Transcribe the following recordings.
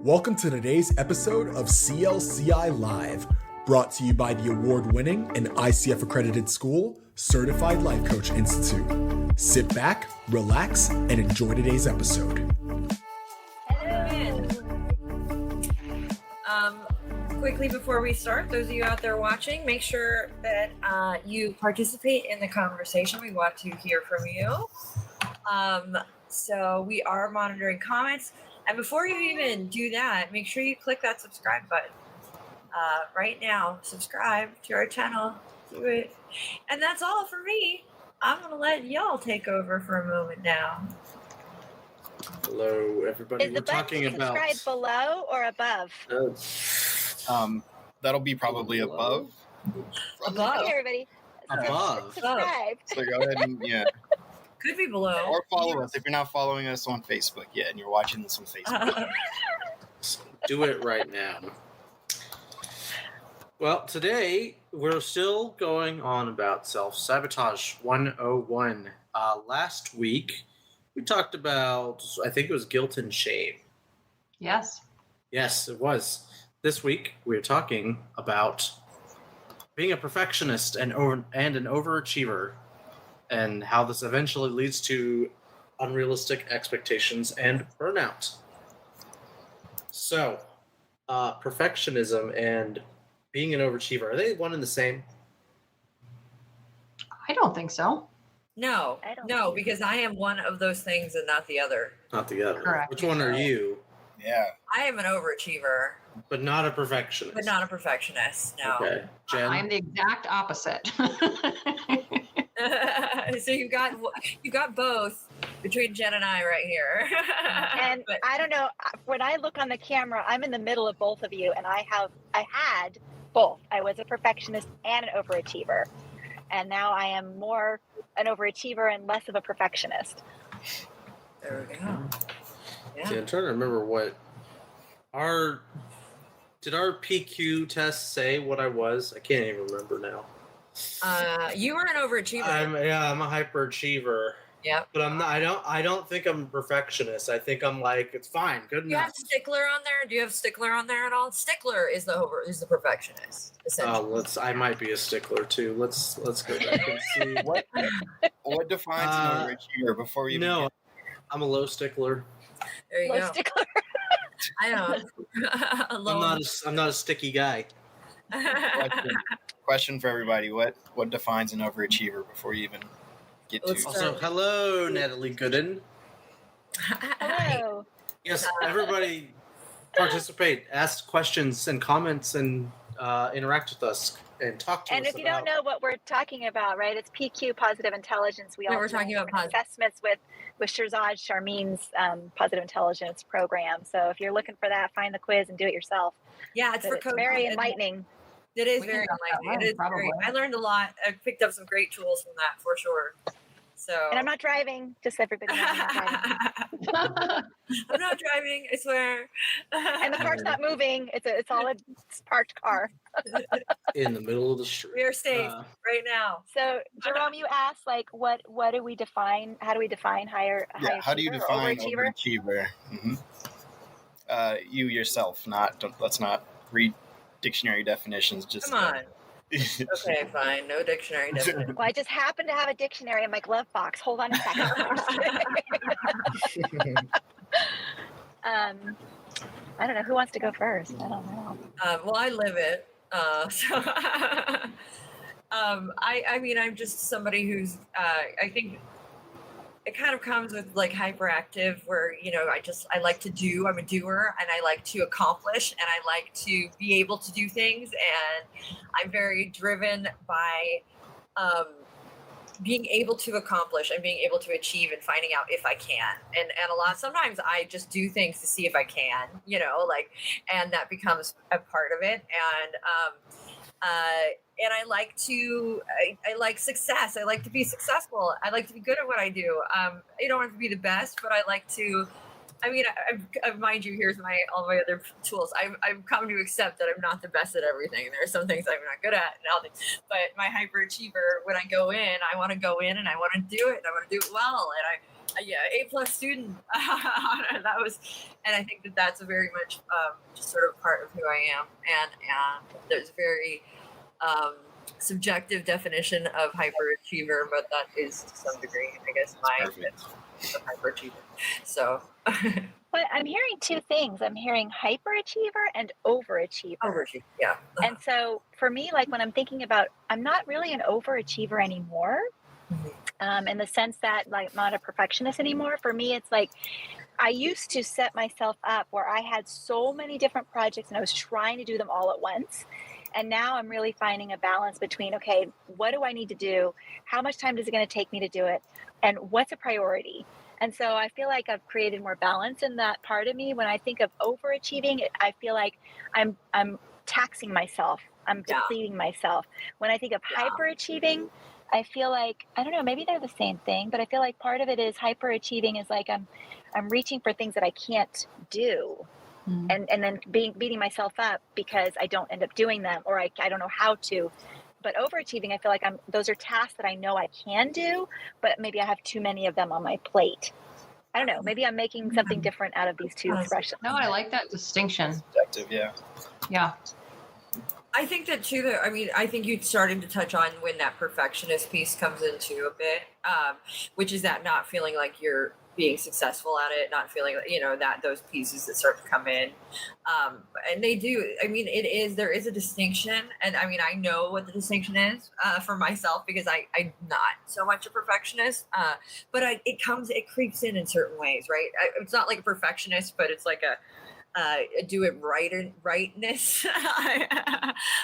Welcome to today's episode of CLCI Live, brought to you by the award-winning and ICF accredited school, Certified Life Coach Institute. Sit back, relax, and enjoy today's episode. Quickly before we start, those of you out there watching, make sure that you participate in the conversation. We want to hear from you. So we are monitoring comments. And before you even do that, make sure you click that subscribe button. Right now, subscribe to our channel. Do it. And that's all for me. I'm going to let y'all take over for a moment now. Hello, everybody. Is the button subscribe below or above? That'll be probably above. Above. Hey, everybody. Above. Subscribe. So go ahead and Could be below. or follow us if you're not following us on Facebook yet and you're watching this on Facebook. Do it right now. Well, today we're still going on about Self-Sabotage 101. Last week we talked about, I think it was guilt and shame. Yes. Yes, it was. This week we're talking about being a perfectionist and an overachiever, and how this eventually leads to unrealistic expectations and burnout. So, perfectionism and being an overachiever, are they one and the same? I don't think so. No, because I am one of those things and not the other. Not the other. Correct. Which one are you? Yeah. I am an overachiever, But not a perfectionist. but not a perfectionist. No. Okay. Jen? I'm the exact opposite. So you got both between Jen and I right here. And But- I don't know, when I look on the camera, I'm in the middle of both of you, and I had both. I was a perfectionist and an overachiever. And now I am more an overachiever and less of a perfectionist. There we go. Yeah. See, I'm trying to remember did our PQ test say what I was? I can't even remember now. You were an overachiever. I'm a hyperachiever. Yep. But I'm not. I don't think I'm a perfectionist. I think I'm like, it's fine, good Do you enough. have Stickler on there? Do you have Stickler on there at all? Stickler is the perfectionist, essentially. I might be a stickler too. Let's go back and see. What defines an overachiever before you? No, I'm a low stickler. There you Low go. stickler. I know. I'm not a sticky guy. Question for everybody: What defines an overachiever before you even get to? Let's Also, hello, Natalie Gooden. Hello. Yes, everybody participate, ask questions and comments, and interact with us and talk to us. And if you don't know what we're talking about, right, it's PQ, Positive Intelligence. Yeah, we're talking about assessments with Shirzad Sharmin's Positive Intelligence program. So if you're looking for that, find the quiz and do it yourself. Yeah, it's But for it's coaches. very enlightening. It is We very can talk enlightening. It is about very. probably. I learned a lot. I picked up some great tools from that for sure. So. And I'm not driving, just so everybody knows I'm not driving. I'm not driving, I swear. And the car's not moving. It's a solid parked car. in the middle of the street. We are safe right now. So Jerome, you asked what do we define? How do we define higher? Yeah. How do you define overachiever? overachiever? You yourself. Let's not read dictionary definitions. Just Come on. Okay, fine. No dictionary definition. Well, I just happen to have a dictionary in my glove box. Hold on a second. I don't know. Who wants to go first? I don't know. Well, I live it. So I mean, I'm just somebody who's, I think it kind of comes with like hyperactive where, I like to do, I'm a doer and I like to accomplish and I like to be able to do things. And I'm very driven by, being able to accomplish and being able to achieve and finding out if I can. And sometimes I just do things to see if I can, and that becomes a part of it. And I like to, I like success. I like to be successful. I like to be good at what I do. I don't have to be the best, but I like to I mean, mind you, here's all my other tools. I've come to accept that I'm not the best at everything. There are some things I'm not good at, and all things. But my hyperachiever, when I go in, I want to go in and I want to do it. And I want to do it well, and A+ student. That was, and I think that's a very much just sort of part of who I am, and there's very subjective definition of hyperachiever, but that is to some degree, I guess, my hyperachiever. So. But I'm hearing two things. I'm hearing hyperachiever and overachiever. Overachiever, yeah. And so for me, like when I'm thinking about, I'm not really an overachiever anymore. In the sense that like I'm not a perfectionist anymore. For me, it's like I used to set myself up where I had so many different projects and I was trying to do them all at once. And now I'm really finding a balance between, okay, what do I need to do? How much time is it going to take me to do it? And what's a priority? And so I feel like I've created more balance in that part of me. When I think of overachieving, I feel like I'm taxing myself. I'm depleting myself. When I think of hyperachieving, I feel like, I don't know, maybe they're the same thing, but I feel like part of it is hyperachieving is like I'm reaching for things that I can't do. And then beating myself up because I don't end up doing them, or I don't know how to. But overachieving, I feel like those are tasks that I know I can do, but maybe I have too many of them on my plate. I don't know. Maybe I'm making something different out of these two expressions. No, I like that distinction. Subjective, yeah. Yeah. I think that too. I mean, I think you started to touch on when that perfectionist piece comes into a bit, which is that not feeling like you're being successful at it, not feeling, that those pieces that start to come in. And they do. I mean, there is a distinction. And I mean, I know what the distinction is for myself because I'm not so much a perfectionist, but it creeps in certain ways, right? It's not like a perfectionist, but it's like a do it rightness,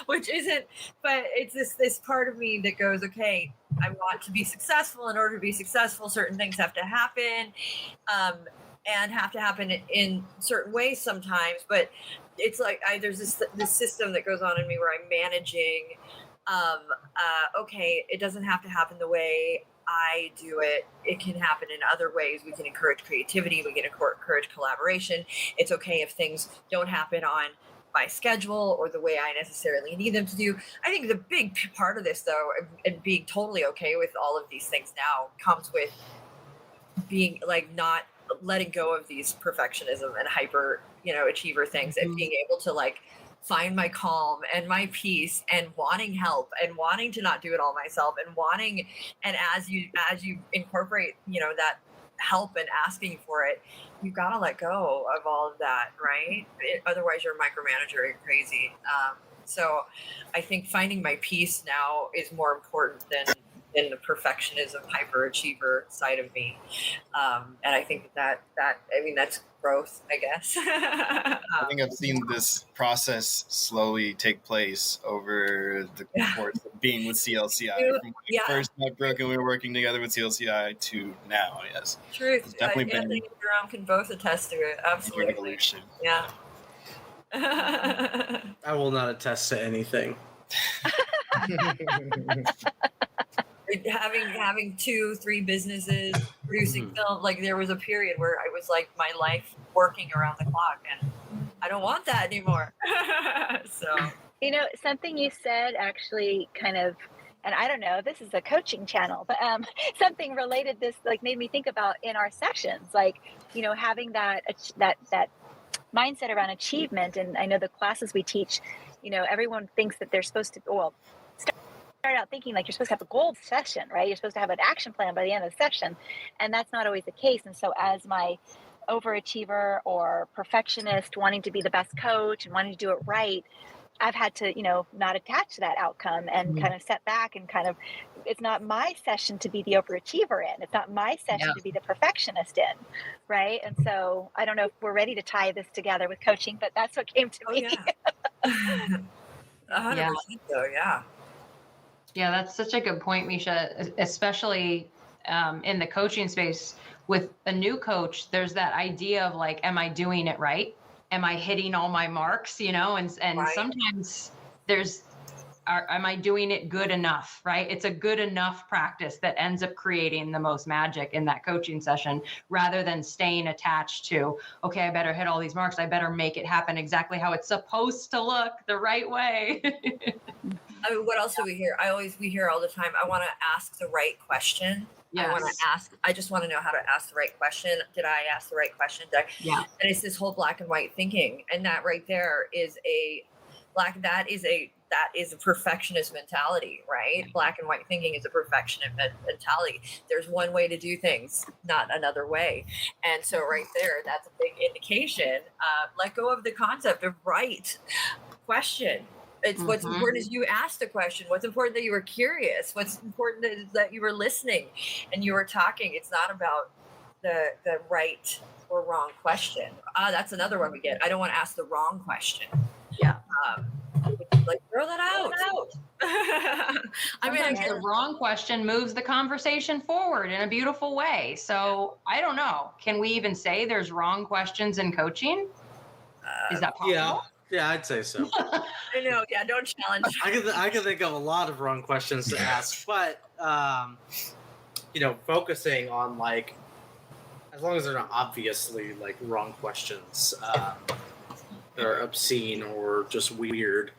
which isn't, but it's this part of me that goes, okay, I want to be successful. In order to be successful, certain things have to happen, and have to happen in certain ways sometimes. But it's like there's this system that goes on in me where I'm managing. Okay, it doesn't have to happen the way I do it. It can happen in other ways. We can encourage creativity. We can encourage collaboration. It's okay if things don't happen on my schedule or the way I necessarily need them to do. I think the big part of this, though, and being totally okay with all of these things now, comes with being like not letting go of these perfectionism and hyper, achiever things, and being able to like find my calm and my peace and wanting help and wanting to not do it all myself and as you incorporate, that help and asking for it, you've got to let go of all of that, right? Otherwise you're a micromanager, you're crazy. So I think finding my peace now is more important than the perfectionism, hyperachiever side of me. And I think that that's growth, I guess. I think I've seen this process slowly take place over the course of being with CLCI. From when we first met Brooke and we were working together with CLCI to now, yes. Truth. It's definitely been Anthony and Jerome can both attest to it. Absolutely. Evolution. Yeah. I will not attest to anything. Having 2-3 businesses, producing film, like there was a period where I was like my life working around the clock, and I don't want that anymore. So something you said actually kind of, and I don't know, this is a coaching channel, but something related this like made me think about in our sessions, like having that mindset around achievement. And I know the classes we teach, everyone thinks that they're supposed to start out thinking like you're supposed to have a goal session, right? You're supposed to have an action plan by the end of the session, and that's not always the case. And so as my overachiever or perfectionist wanting to be the best coach and wanting to do it right, I've had to, not attach to that outcome and kind of step back and kind of, it's not my session to be the overachiever in. It's not my session to be the perfectionist in, right? And so I don't know if we're ready to tie this together with coaching, but that's what came to me. 100%. So yeah. Yeah, that's such a good point, Misha, especially in the coaching space. With a new coach, there's that idea of like, am I doing it right? Am I hitting all my marks? And right. Sometimes there's am I doing it good enough, right? It's a good enough practice that ends up creating the most magic in that coaching session, rather than staying attached to, okay, I better hit all these marks. I better make it happen exactly how it's supposed to look, the right way. I mean, what else do we hear? We hear all the time, I want to ask the right question. Yes. I just want to know how to ask the right question. Did I ask the right question? Yeah. And it's this whole black and white thinking. And that right there is that is a perfectionist mentality, right? Black and white thinking is a perfectionist mentality. There's one way to do things, not another way. And so right there, that's a big indication. Let go of the concept of right question. It's what's important is you asked the question. What's important that you were curious. What's important is that you were listening and you were talking. It's not about the right or wrong question. That's another one we get. I don't want to ask the wrong question. Yeah. Like, throw that out. I mean, the wrong question moves the conversation forward in a beautiful way. So I don't know. Can we even say there's wrong questions in coaching? Is that possible? Yeah, I'd say so. I know. Yeah, don't challenge. I can think of a lot of wrong questions to ask, but focusing on like, as long as they're not obviously like wrong questions, they're obscene or just weird.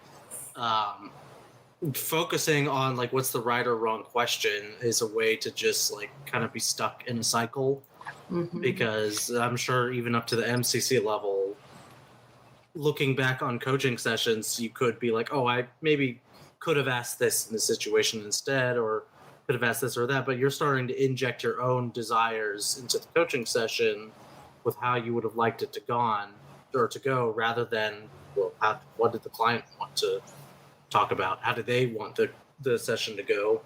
Focusing on like what's the right or wrong question is a way to just like kind of be stuck in a cycle, because I'm sure even up to the MCC level, looking back on coaching sessions, you could be like, oh, I maybe could have asked this in this situation instead, or could have asked this or that, but you're starting to inject your own desires into the coaching session with how you would have liked it to go, rather than, well, what did the client want to talk about? How did they want the session to go?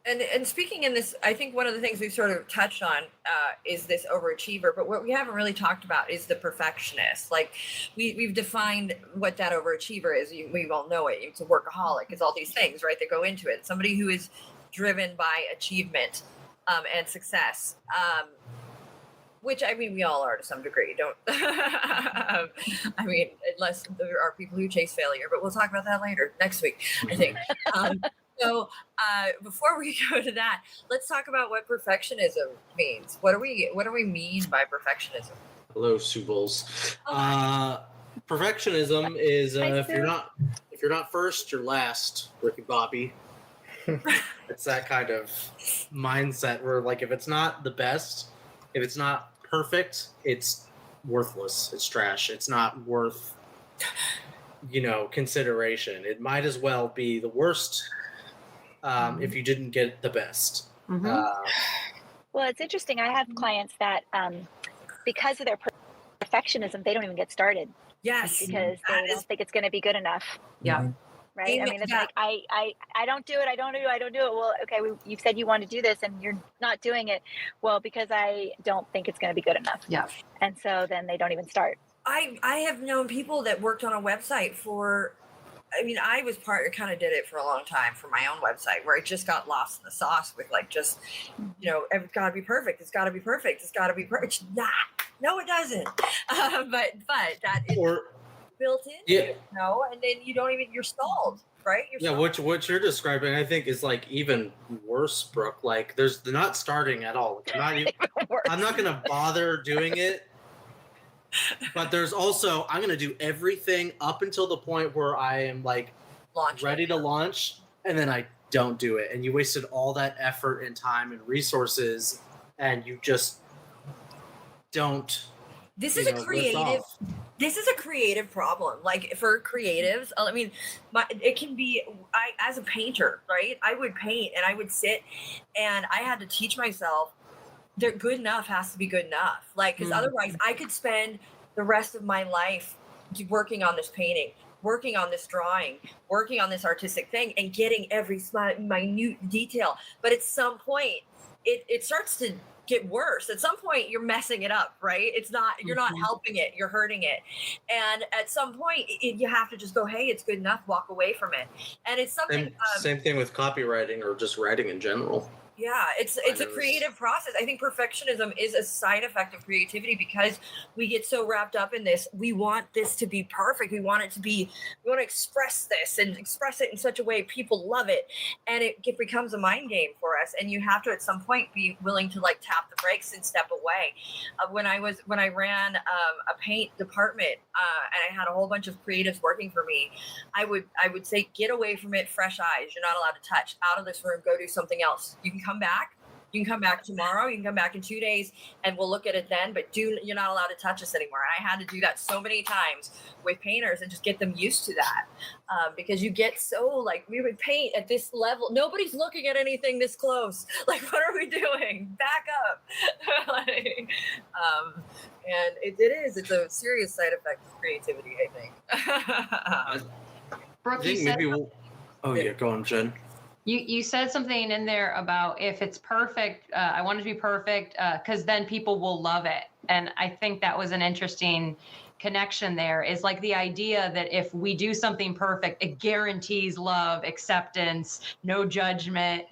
And speaking in this, I think one of the things we've sort of touched on is this overachiever, but what we haven't really talked about is the perfectionist. Like we've defined what that overachiever is. We all know it. It's a workaholic. It's all these things, right, that go into it. Somebody who is driven by achievement and success, which I mean, we all are to some degree. Don't I mean, unless there are people who chase failure, but we'll talk about that later next week, I think. So before we go to that, let's talk about what perfectionism means. What do we mean by perfectionism? Hello, Sue Bowles. Perfectionism is if you're not first, you're last, Ricky Bobby. It's that kind of mindset where, like, if it's not the best, if it's not perfect, it's worthless. It's trash. It's not worth, consideration. It might as well be the worst. If you didn't get the best. Well, it's interesting. I have clients that, because of their perfectionism, they don't even get started. Yes, because they don't think it's going to be good enough. Yeah. Right. I mean, it's like I don't do it. I don't do it. Well, okay, you said you want to do this, and you're not doing it. Well, because I don't think it's going to be good enough. Yeah. And so then they don't even start. I have known people that worked on a website for. I mean, I kind of did it for a long time for my own website, where I just got lost in the sauce with like, just, it's got to be perfect. It's got to be perfect. It's got to be perfect. It's not. No, it doesn't. But that is built in, and then you're stalled, right? What you're describing, I think, is like even worse, Brooke. Like they're not starting at all. Like, I'm not going to bother doing it. But there's also, I'm going to do everything up until the point where I am like ready to launch, and then I don't do it. And you wasted all that effort and time and resources, and you just don't. This is a creative problem. Like for creatives, I mean, it can be, as a painter, right? I would paint and I would sit and I had to teach myself that good enough has to be good enough. Like, because otherwise I could spend the rest of my life working on this painting, working on this drawing, working on this artistic thing, and getting every minute detail. But at some point, it starts to get worse. At some point, you're messing it up, right? It's not, you're not helping it, you're hurting it. And at some point, you have to just go, hey, it's good enough, walk away from it. And it's something. Same thing with copywriting or just writing in general. Yeah, it's a creative process. I think perfectionism is a side effect of creativity because we get so wrapped up in this. We want this to be perfect. We want to express this and express it in such a way people love it. And it becomes a mind game for us. And you have to at some point be willing to like tap the brakes and step away. When I ran a paint department and I had a whole bunch of creatives working for me, I would say, get away from it, fresh eyes. You're not allowed to touch. Out of this room, go do something else. You can come back. You can come back tomorrow. You can come back in 2 days and we'll look at it then, but you're not allowed to touch us anymore. And I had to do that so many times with painters and just get them used to that. Because you get so like, we would paint at this level. Nobody's looking at anything this close. Like, what are we doing? Back up. And it's a serious side effect of creativity, I think. Brooke, go on, Jen. You said something in there about if it's perfect, I want it to be perfect because then people will love it. And I think that was an interesting connection there, is like the idea that if we do something perfect, it guarantees love, acceptance, no judgment,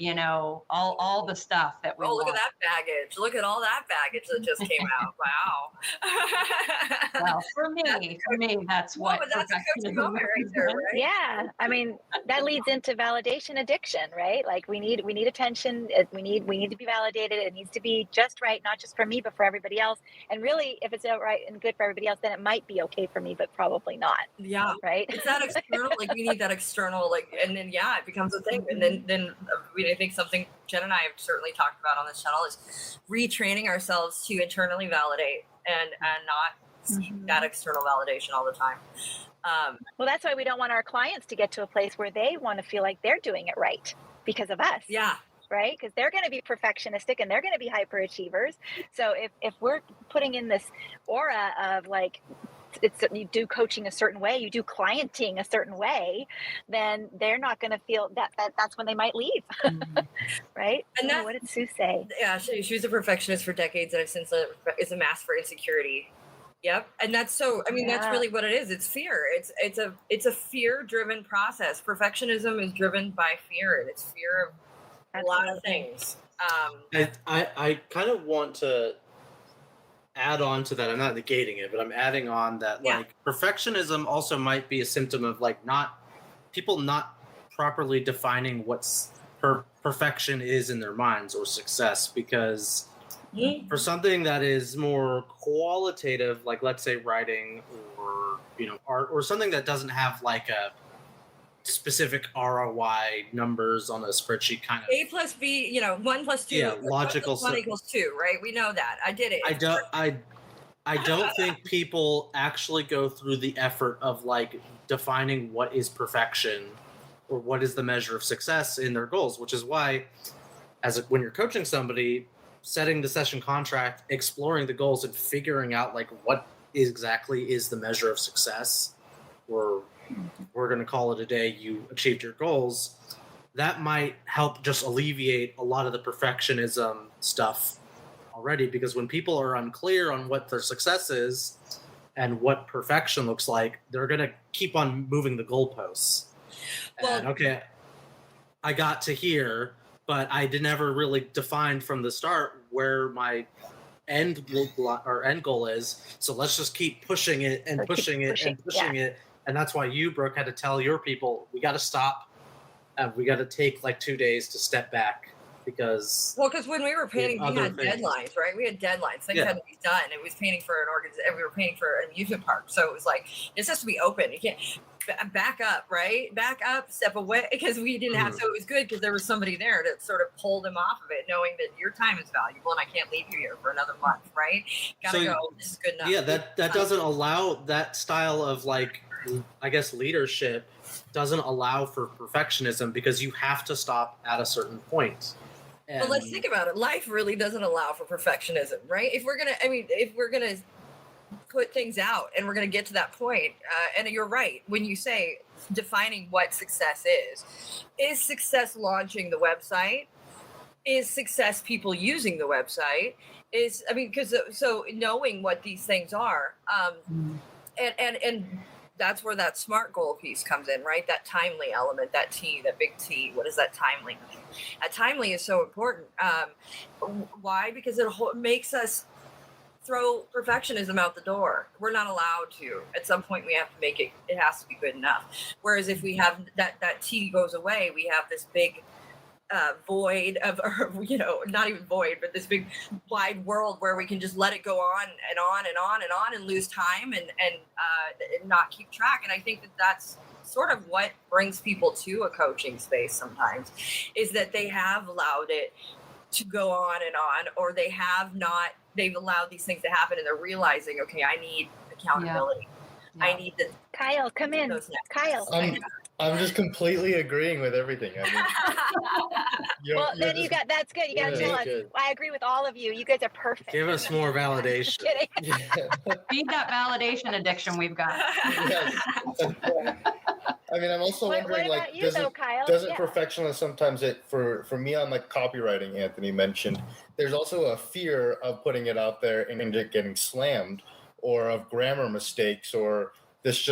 all the stuff that we want. Look at that baggage. Look at all that baggage that just came out. Wow. Well, for me, that's what. But that's a coaching moment right there, right? Yeah. I mean, that leads into validation addiction, right? Like we need attention. We need to be validated. It needs to be just right, not just for me, but for everybody else. And really, if it's right and good for everybody else, then it might be okay for me, but probably not. Yeah. Right. It's that external, like we need that external, like, and then, it becomes a thing. And then I think something Jen and I have certainly talked about on this channel is retraining ourselves to internally validate and not seek that external validation all the time. Well, that's why we don't want our clients to get to a place where they want to feel like they're doing it right because of us. Yeah. Right? Because they're going to be perfectionistic and they're going to be hyperachievers. So if we're putting in this aura of like, you do coaching a certain way, you do clienting a certain way, then they're not going to feel that's when they might leave. Right? And what did Sue say? Yeah, she was a perfectionist for decades and I've since is a mask for insecurity. Yep. And that's that's really what it is. It's fear. It's a fear-driven process. Perfectionism is driven by fear, and it's fear of a lot of things. I kind of want to add on to that. I'm not negating it, but I'm adding on that like perfectionism also might be a symptom of like people not properly defining what's perfection is in their minds or success, because for something that is more qualitative, like let's say writing or art or something that doesn't have like a specific ROI numbers on a spreadsheet kind of A plus B, 1 plus 2. Yeah, logical. 1 equals 2, right? We know that. I did it. I don't think people actually go through the effort of like defining what is perfection or what is the measure of success in their goals, which is why when you're coaching somebody, setting the session contract, exploring the goals and figuring out like what exactly is the measure of success, or we're going to call it a day, you achieved your goals, that might help just alleviate a lot of the perfectionism stuff already. Because when people are unclear on what their success is and what perfection looks like, they're going to keep on moving the goalposts. And okay, I got to here, but I never really defined from the start where my end goal is. So let's just keep pushing it and pushing it. And that's why you, Brooke, had to tell your people, we got to stop. We got to take like 2 days to step back because when we were painting, we had deadlines, right? We had deadlines. Things had to be done. It was painting for an organization. We were painting for an amusement park. So it was like, this has to be open. You can't back up, right? Back up, step away, because we didn't have, so it was good because there was somebody there to sort of pull them off of it, knowing that your time is valuable and I can't leave you here for another month, right? Gotta go. This is good enough. Yeah, that doesn't allow that style of like, I guess leadership doesn't allow for perfectionism because you have to stop at a certain point. But let's think about it. Life really doesn't allow for perfectionism, right? If we're gonna put things out and we're gonna get to that point, and you're right when you say defining what success is success launching the website? Is success people using the website? So knowing what these things are, and that's where that SMART goal piece comes in, right? That timely element, that T, that big T. What does that timely mean? Timely is so important. Why? Because it makes us throw perfectionism out the door. We're not allowed to. At some point, we have to make it. It has to be good enough. Whereas if we have that T goes away, we have this big void of, or, not even void, but this big wide world where we can just let it go on and on and on and on and lose time and not keep track. And I think that's sort of what brings people to a coaching space sometimes, is that they have allowed it to go on and on, or they've allowed these things to happen and they're realizing, okay, I need accountability. Yeah. I need to. Kyle, come in. Kyle. I'm just completely agreeing with everything. That's good. You got to tell us. I agree with all of you. You guys are perfect. Give us more validation. Just kidding. Feed that validation addiction we've got. Yes. I'm also wondering, what about you, Kyle? Doesn't perfectionism sometimes for me on like copywriting, Anthony mentioned, there's also a fear of putting it out there and it getting slammed, or of grammar mistakes, or this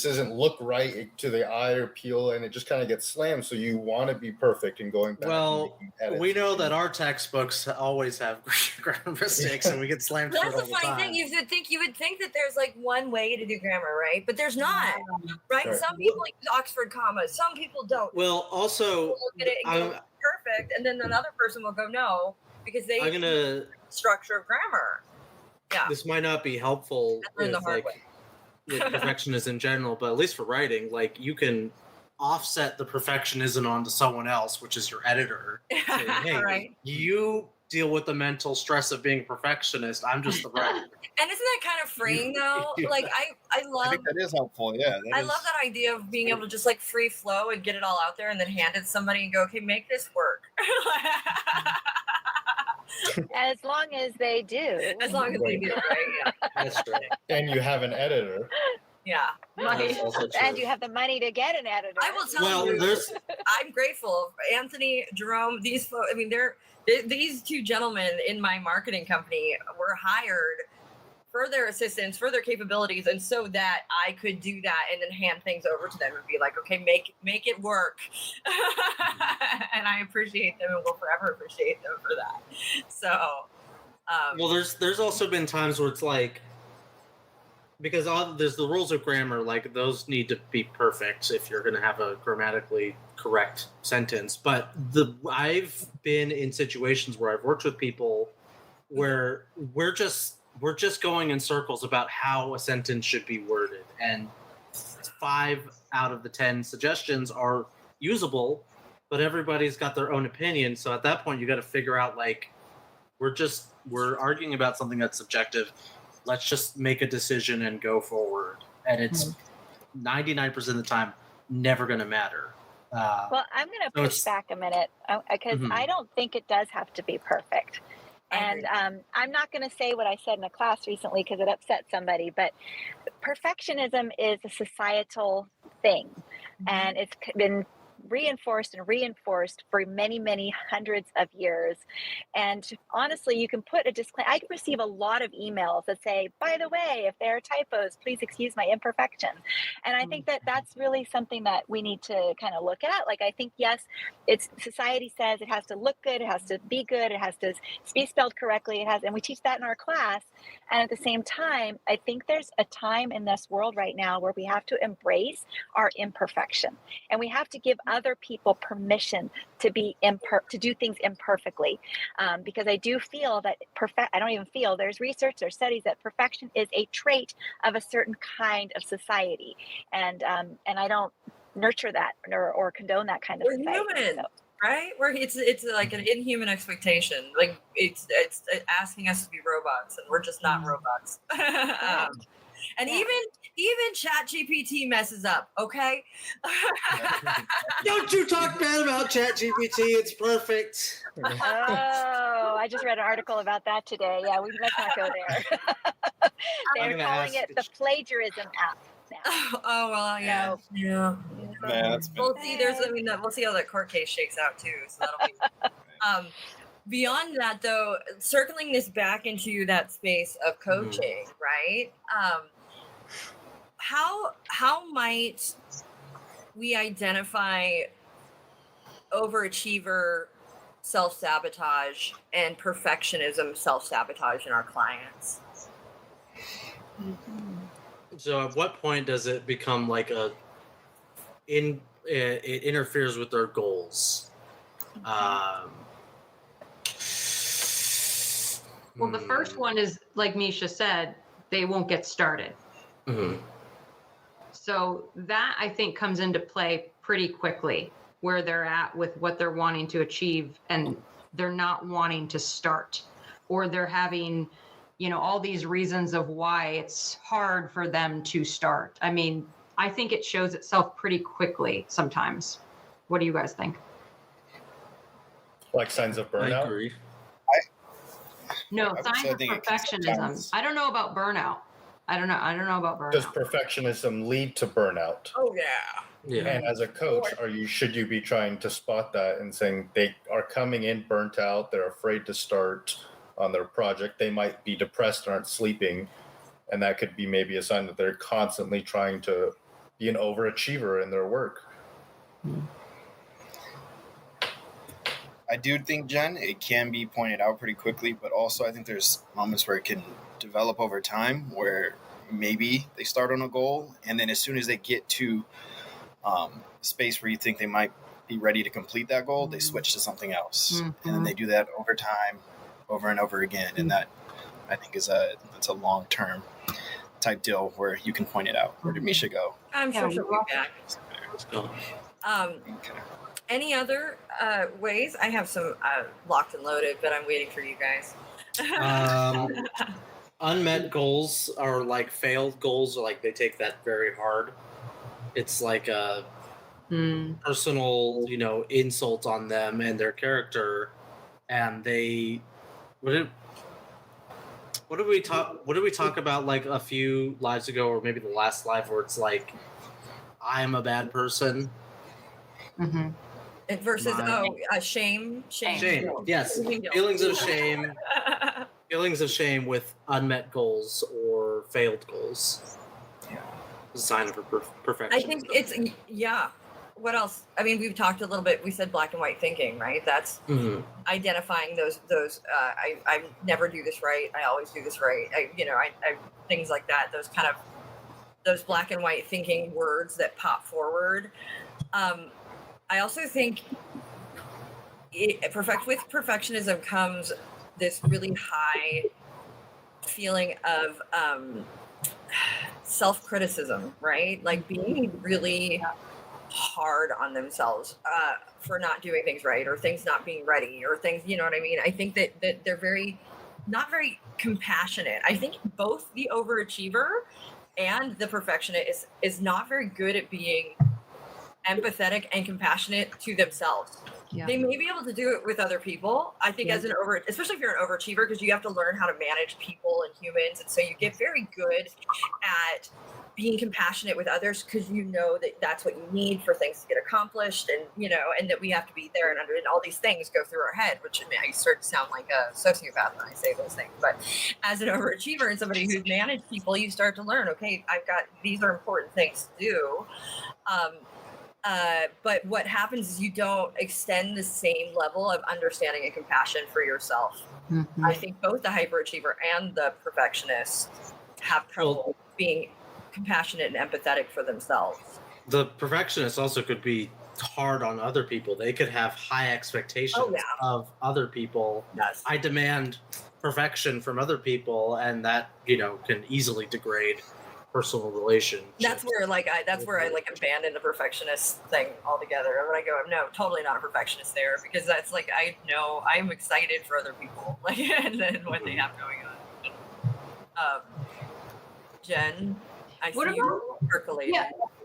doesn't look right to the eye or appeal, and it just kind of gets slammed. So you want to be perfect and going back. Well, we know that our textbooks always have grammar mistakes, and we get slammed for it all the time. That's the funny thing. You would think that there's like one way to do grammar, right? But there's not, right? Sure. Some people use Oxford commas. Some people don't. Well, also, look at it and go, perfect, and then another person will go no, because they structure of grammar. Yeah. This might not be helpful. In the hard way. With perfectionists in general, but at least for writing, like, you can offset the perfectionism onto someone else, which is your editor. Saying, hey, right. You deal with the mental stress of being a perfectionist. I'm just the writer. And isn't that kind of freeing though? Like I love. I think that is helpful. Yeah. I love that idea of being able to just like free flow and get it all out there, and then hand it to somebody and go, okay, make this work. As long as they do. As long as they do, right? Yeah. That's right. And you have an editor. Yeah. And you have the money to get an editor. I will tell you, I'm grateful. Anthony, Jerome, these folks, these two gentlemen in my marketing company were hired for their assistance, for their capabilities, and so that I could do that and then hand things over to them and be like, okay, make it work. And I appreciate them and will forever appreciate them for that. So well, there's also been times where it's like, because there's the rules of grammar, like those need to be perfect if you're going to have a grammatically correct sentence. But I've been in situations where I've worked with people where we're just going in circles about how a sentence should be worded, and 5 out of the 10 suggestions are usable, but everybody's got their own opinion. So at that point, you got to figure out, like, we're arguing about something that's subjective. Let's just make a decision and go forward. And it's 99% of the time never going to matter. Well, I'm going to push back a minute because I don't think it does have to be perfect. And I'm not going to say what I said in a class recently because it upset somebody, but perfectionism is a societal thing. And it's been reinforced for many, many hundreds of years. And honestly, you can put a disclaimer. I receive a lot of emails that say, by the way, if there are typos, please excuse my imperfections. And I think that that's really something that we need to kind of look at. Like, I think, yes, society says it has to look good, it has to be good, it has to be spelled correctly, and we teach that in our class. And at the same time, I think there's a time in this world right now where we have to embrace our imperfection, and we have to give other people permission to be to do things imperfectly, because I do feel that there's research, there's studies that perfection is a trait of a certain kind of society, and I don't nurture that or condone that kind of We're society. Human. So. Right? Where it's like an inhuman expectation. Like it's asking us to be robots, and we're just not robots. And even ChatGPT messes up. Okay. Don't you talk bad about ChatGPT? It's perfect. Oh, I just read an article about that today. Yeah, let's not go there. They're calling it the plagiarism app. Oh well, yeah. Yeah, we'll see. We'll see how that court case shakes out too. So that'll be. Beyond that, though, circling this back into that space of coaching, right? how might we identify overachiever self-sabotage and perfectionism self-sabotage in our clients? So at what point does it become like it interferes with their goals? Well, the first one is, like Misha said, they won't get started. Mm-hmm. So that, I think, comes into play pretty quickly, where they're at with what they're wanting to achieve, and they're not wanting to start, or they're having, all these reasons of why it's hard for them to start. I mean, I think it shows itself pretty quickly sometimes. What do you guys think? Like signs of burnout? I agree. No, signs of perfectionism. I don't know about burnout. I don't know about burnout. Does perfectionism lead to burnout? Oh yeah. Yeah. And as a coach, should you be trying to spot that and saying they are coming in burnt out, they're afraid to start on their project, they might be depressed, aren't sleeping, and that could be maybe a sign that they're constantly trying to be an overachiever in their work. I do think, Jen, it can be pointed out pretty quickly, but also I think there's moments where it can develop over time where maybe they start on a goal, and then as soon as they get to space where you think they might be ready to complete that goal, they switch to something else. And then they do that over time, over and over again. And that, I think, that's a long-term type deal where you can point it out. Where did Misha go? I'm sure she'll be back. Let's go. Okay. Any other ways? I have some locked and loaded, but I'm waiting for you guys. Unmet goals are like failed goals, or like they take that very hard. It's like a personal, insult on them and their character, and they. What did we talk about like a few lives ago, or maybe the last live, where it's like, I am a bad person. Mm-hmm. Versus shame. Yes, feelings of shame. Feelings of shame with unmet goals or failed goals. Yeah, a sign of perfection. I think it's What else? I mean, we've talked a little bit. We said black and white thinking, right? That's identifying those. I never do this right. I always do this right. I things like that. Those black and white thinking words that pop forward. I also think with perfectionism comes this really high feeling of self-criticism, right? Like being really hard on themselves for not doing things right, or things not being ready, or things, you know what I mean? I think that they're not very compassionate. I think both the overachiever and the perfectionist is not very good at being empathetic and compassionate to themselves. Yeah. They may be able to do it with other people. I think especially if you're an overachiever, because you have to learn how to manage people and humans. And so you get very good at being compassionate with others, because you know that that's what you need for things to get accomplished, and and that we have to be there, and all these things go through our head, which I start to sound like a sociopath when I say those things. But as an overachiever and somebody who's managed people, you start to learn, okay, these are important things to do. But what happens is you don't extend the same level of understanding and compassion for yourself. Mm-hmm. I think both the hyperachiever and the perfectionist have trouble being compassionate and empathetic for themselves. The perfectionist also could be hard on other people. They could have high expectations of other people. Yes. I demand perfection from other people, and that can easily degrade personal relationships. That's where I abandon the perfectionist thing altogether. When I go, no, totally not a perfectionist there, because that's like, I know I'm excited for other people, and then what they have going on. Jen, I see you percolating.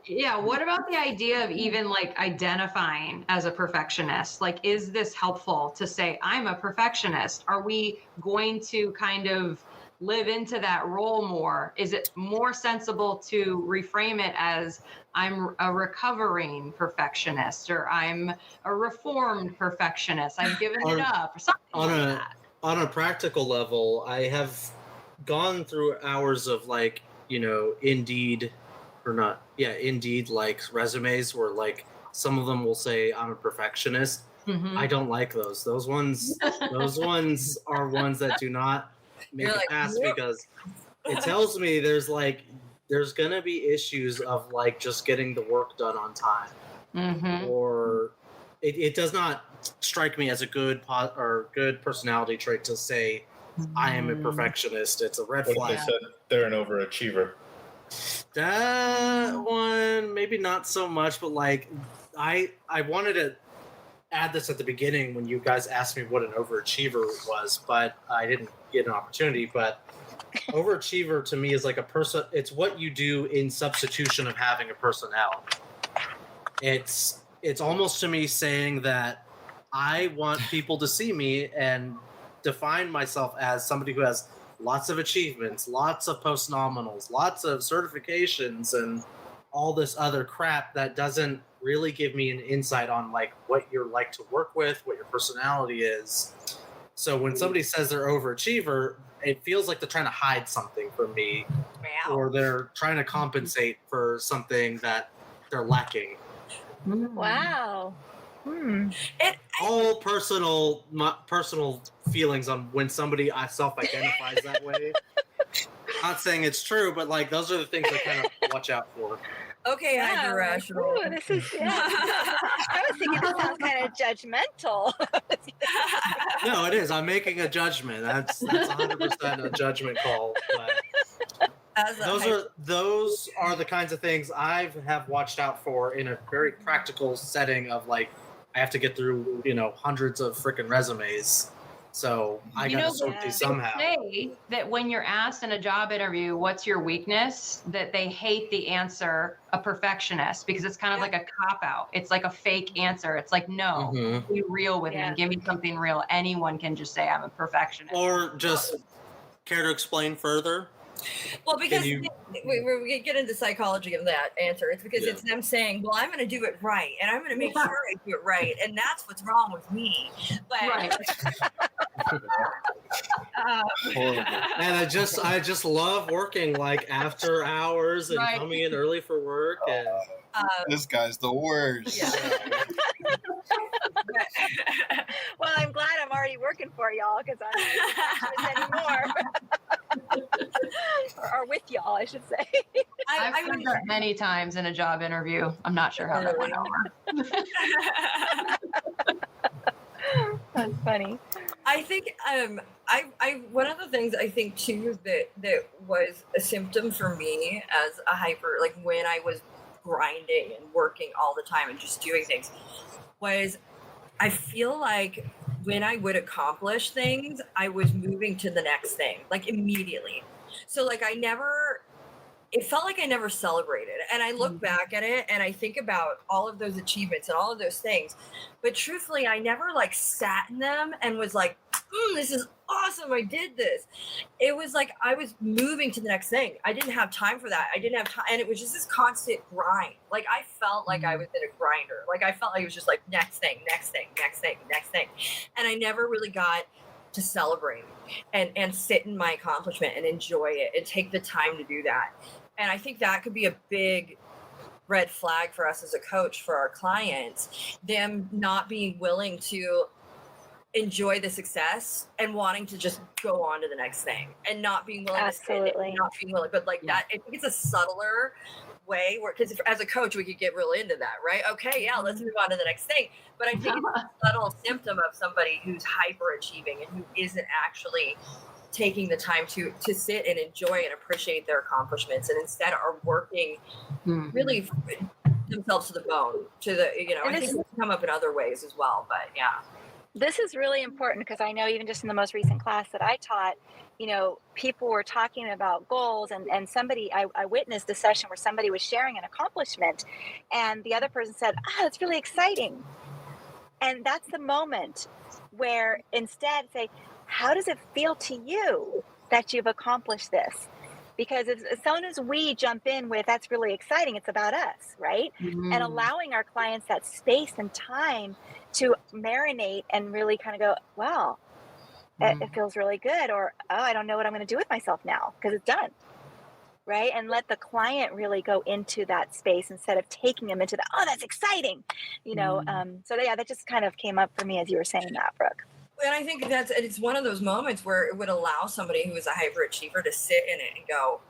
Yeah. What about the idea of even identifying as a perfectionist? Is this helpful to say I'm a perfectionist? Are we going to kind of live into that role more? Is it more sensible to reframe it as I'm a recovering perfectionist, or I'm a reformed perfectionist, I've given it up, or something that? On a practical level, I have gone through hours of Indeed or not, yeah, Indeed, like resumes where like some of them will say I'm a perfectionist. Mhm. I don't like those. Those ones are ones that do not make You're it like, past "Whoop." because it tells me there's gonna be issues of like just getting the work done on time, Mhm. or it does not strike me as a good good personality trait to say I am a perfectionist. It's a red What if flag. they said they're an overachiever? That one maybe not so much, but like I wanted to add this at the beginning when you guys asked me what an overachiever was, but I didn't get an opportunity. But overachiever to me is like a person. It's what you do in substitution of having a personality. It's almost to me saying that I want people to see me and define myself as somebody who has lots of achievements, lots of post-nominals, lots of certifications, and all this other crap that doesn't really give me an insight on like what you're like to work with, what your personality is. So when somebody says they're overachiever, it feels like they're trying to hide something from me, or they're trying to compensate for something that they're lacking. Wow. All personal feelings on when somebody self-identifies that way. Not saying it's true, but like those are the things I kind of watch out for. Okay, hyper rational. Ooh, this is. Yeah. I was thinking this sounds kind of judgmental. No, it is. I'm making a judgment. That's 100% a judgment call. But those are the kinds of things I have watched out for in a very practical setting of like I have to get through hundreds of freaking resumes. So I got to sort these somehow. They say that when you're asked in a job interview, what's your weakness, that they hate the answer a perfectionist because it's kind of like a cop-out. It's like a fake answer. It's like, no, be real with me. Give me something real. Anyone can just say I'm a perfectionist. Or just care to explain further? Well, because we get into psychology of that answer. It's because it's them saying, well, I'm going to do it right, and I'm going to make sure I do it right, and that's what's wrong with me. But and I just love working like after hours and coming in early for work. And this guy's the worst. Well, I'm glad I'm already working for y'all because I'm not anymore. or with y'all, I should say. I've heard that many times in a job interview. I'm not sure how that went over. That's funny. I think I one of the things I think too that was a symptom for me as a hyper, like when I was grinding and working all the time and just doing things, was I feel like when I would accomplish things, I was moving to the next thing, like immediately. So like it felt like I never celebrated. And I look back at it and I think about all of those achievements and all of those things. But truthfully, I never like sat in them and was like, this is awesome. I did this. It was like I was moving to the next thing. I didn't have time for that. I didn't have time. And it was just this constant grind. Like I felt like I was in a grinder. Like I felt like it was just like next thing, next thing, next thing, next thing. And I never really got to celebrate and sit in my accomplishment and enjoy it and take the time to do that. And I think that could be a big red flag for us as a coach for our clients, them not being willing to enjoy the success and wanting to just go on to the next thing and not being willing to sit and not being willing. But like that, I think it's a subtler way where, because as a coach, we could get really into that, right? Okay, yeah, let's move on to the next thing. But I think it's a subtle symptom of somebody who's hyper achieving and who isn't actually taking the time to sit and enjoy and appreciate their accomplishments, and instead are working really themselves to the bone. I think it's come up in other ways as well. But yeah, this is really important because I know even just in the most recent class that I taught, people were talking about goals, and somebody I witnessed a session where somebody was sharing an accomplishment, and the other person said, "It's really exciting," and that's the moment where instead say, how does it feel to you that you've accomplished this? Because as soon as we jump in with, that's really exciting, it's about us, right? And allowing our clients that space and time to marinate and really kind of go, wow, it feels really good. Or, I don't know what I'm going to do with myself now because it's done. right? And let the client really go into that space instead of taking them into the, oh, that's exciting, so yeah, that just kind of came up for me as you were saying that, Brooke. And I think it's one of those moments where it would allow somebody who is a hyperachiever to sit in it and go,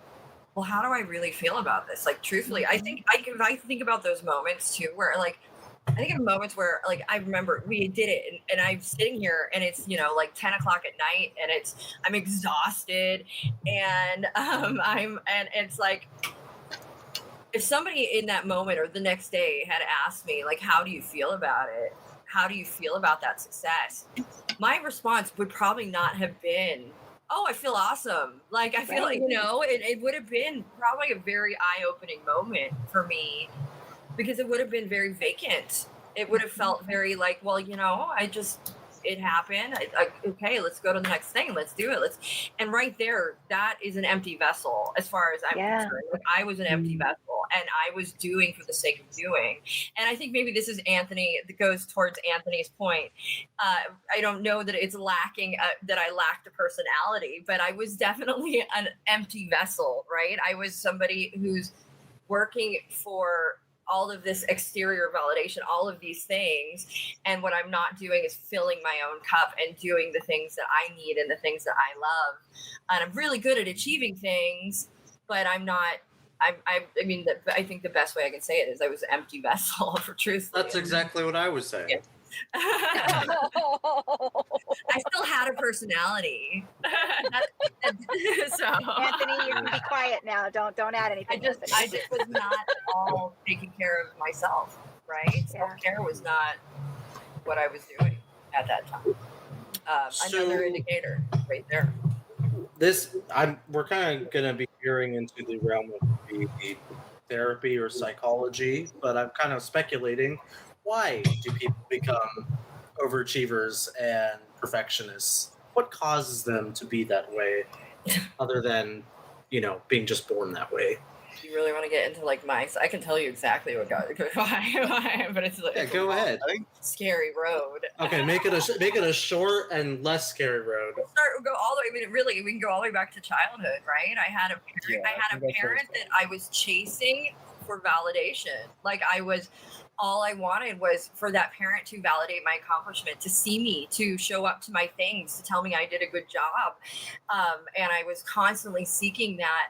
well, how do I really feel about this? Like, truthfully, I think I think about those moments too, where like, I think of moments where like, I remember we did it and I'm sitting here and it's, like 10 o'clock at night and I'm exhausted and it's like, if somebody in that moment or the next day had asked me, like, how do you feel about it? How do you feel about that success? My response would probably not have been, oh, I feel awesome. Like, I feel like, it would have been probably a very eye-opening moment for me because it would have been very vacant. It would have felt very like, well, it happened. Okay, let's go to the next thing. Let's do it. And right there, that is an empty vessel as far as I'm concerned. Like, I was an empty vessel and I was doing for the sake of doing. And I think maybe this is Anthony, that goes towards Anthony's point. I don't know that it's lacking, that I lacked a personality, but I was definitely an empty vessel, right? I was somebody who's working for all of this exterior validation, all of these things. And what I'm not doing is filling my own cup and doing the things that I need and the things that I love. And I'm really good at achieving things, but I'm not, I think the best way I can say it is I was an empty vessel for truth. That's exactly what I was saying. Yeah. I still had a personality. So Anthony, you can be quiet now. Don't add anything. I just was not at all taking care of myself, right? Self-care was not what I was doing at that time. Another indicator right there. We're kind of going to be veering into the realm of the therapy or psychology, but I'm kind of speculating. Why do people become overachievers and perfectionists? What causes them to be that way, other than, being just born that way? Do you really want to get into like I can tell you exactly what got why, but it's like, go ahead. Scary road. Okay, make it a short and less scary road. We'll go all the way. I mean, really, we can go all the way back to childhood, right? I had a parent that I was chasing for validation. Like, all I wanted was for that parent to validate my accomplishment, to see me, to show up to my things, to tell me I did a good job. And I was constantly seeking that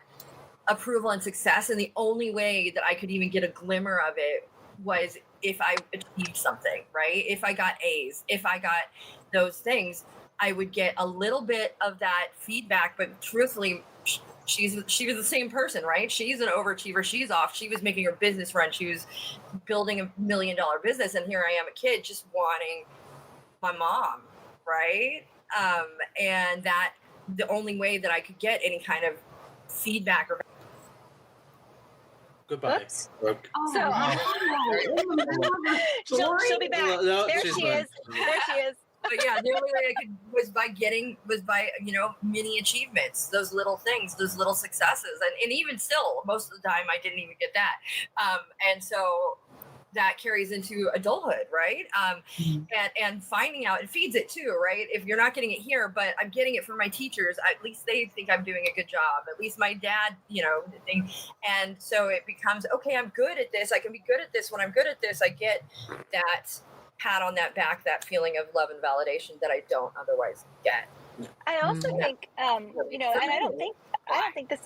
approval and success. And the only way that I could even get a glimmer of it was if I achieved something, right? If I got A's, if I got those things, I would get a little bit of that feedback. But truthfully, she was the same person, right? She's an overachiever. She's off. She was making her business run. She was building $1 million business. And here I am, a kid just wanting my mom, right? And that the only way that I could get any kind of feedback or goodbye. Brooke. She'll be back. No, there she is. There she is. But yeah, the only way I could was by mini achievements, those little things, those little successes, and even still, most of the time I didn't even get that, and so that carries into adulthood, right? And finding out, it feeds it too, right? If you're not getting it here, but I'm getting it from my teachers, at least they think I'm doing a good job. At least my dad, and so it becomes, okay, I'm good at this. I can be good at this. When I'm good at this, I get that pat on that back, that feeling of love and validation that I don't otherwise get. I also think, and I don't think this,